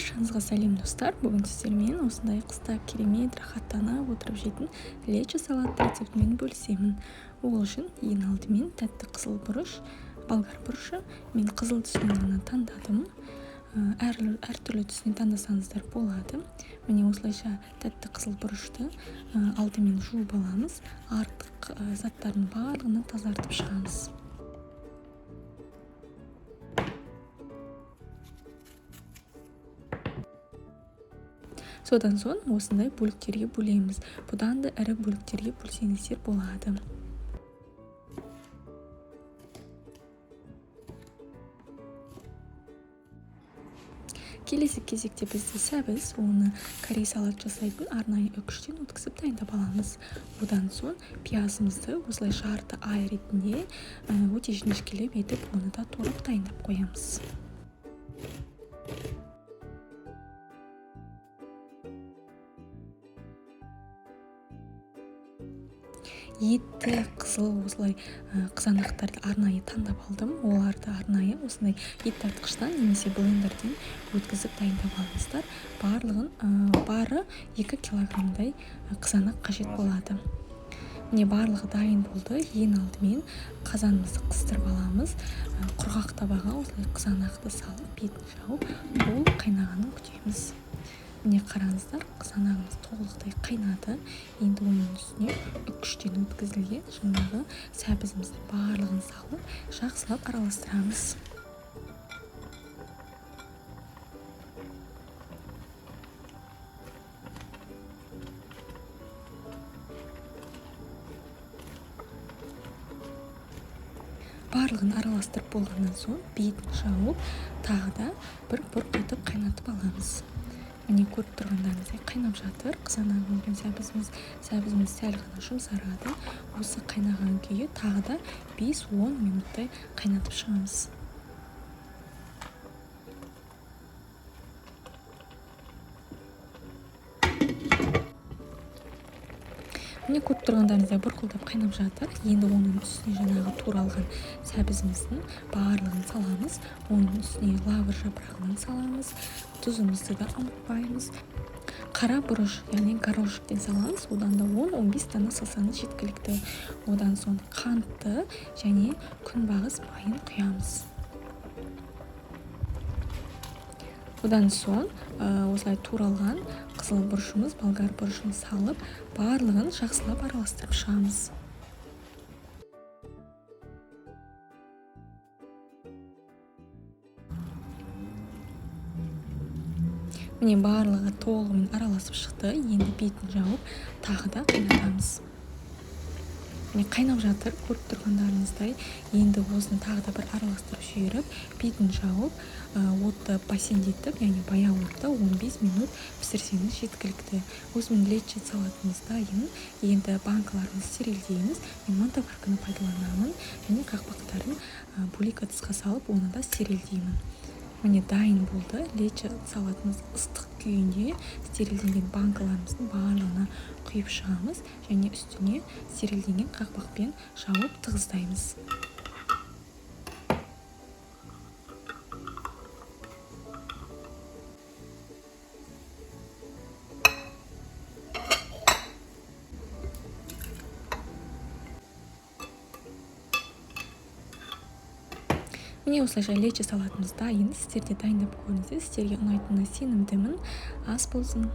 Баршаңызға сәлем достар. Бүгін сіздермен осындай қыста керемет рахаттанып отырып жейтін лечо салат рецептімен бөлісемін. Ол үшін ең алдымен тәтті қызыл бұрыш, болгар бұрышы. Мен қызыл түсінен ғана таңдадым. Әртүрлі түсінен таңдасаңыздар болады. Міне осылайша тәтті қызыл бұрышты алдымен жуып аламыз. Артық заттардың барлығын тазартып шығамыз. Содан соң осындай бөліктерге бөлеміз. Бұдан да ірі бөліктерге бөлсеңіздер болады. Келесі кезекте бізді сәбіз, оны корей салат жасайтын арнайы үкіштен өткізіп дайындап аламыз. Одан соң пиязымызды осылай жарты ай ретінде өте жіңішкелеп етіп, оны да турап дайындап қоямыз. Етті қызыл осылай қызанақтарды арнайы таңдап алдым. Оларды арнайы осындай ет тартқыштан немесе блендерден өткізіп дайындап алыңыздар. Бары 2 килограммдай қызанақ қажет болады. Міне барлығы дайын болды. Ең алдымен қазанымызды қыздырып аламыз. Құрғақ табаға осылай қызанақты салып, бетін жауып, толық қайнағанын күтеміз. Міне қараңыздар, қызанағымыз толықтай қайнады. Енді оның үстіне үкіштен өткізілген жаңағы сәбізіміздің барлығын салып, жақсылап араластырамыз. Барлығын араластырып болғаннан соң бетін жауып, тағы да бір қайтып қайнатып аламыз. Міне көріп тұрғандарыңыздай қайнап жатыр. Қызанағымыз бен сәбізіміз сәл ғана жұмсарады. Осы қайнаған күйі тағы да 5-10 минуттай қайнатып шығамыз. Міне көріп тұрғандарыңыздай бұрқылдап қайнап жатыр. Енді оның үстіне жаңағы туралған сәбізіміздің барлығын саламыз. Оның үстіне лавр жапырағын саламыз. Тұзымызды да ұмытпаймыз. Қара бұрыш, яғни горошектен саламыз. Одан да 10-15 дана салсаңыз жеткілікті. Одан соң қантты және күнбағыс майын құямыз. Одан соң осылай туралған қызыл бұрышымыз, болгар бұрышын салып, барлығын жақсылап араластырып шығамыз. Міне барлығы толығымен араласып шықты. Енді бетін жауып, тағы да қайнатамыз. Міне қайнап жатыр, көріп тұрғандарыңыздай. Енді осыны тағы да бір араластырып жіберіп, бетін жауып, отты басендетіп, яғни баяу отта 15 минут пісірсеңіз жеткілікті. Осымен лечо салатымыз дайын. Енді банкаларымызды стерильдейміз. Мен мантоварканы пайдаланамын және қақпақтарын бөлек ыдысқа салып, оны да стерильдеймін. Міне дайын болды. Лечо салатымыз ыстық күйінде стерильденген банкаларымыздың барлығына құйып шығамыз және үстіне стерильденген қақпақпен жауып тығыздаймыз. Міне осылайша лечо салатымыз дайын. Сіздер де дайындап көріңіздер. Сіздерге ұнайтынына сенімдімін. Ас болсын.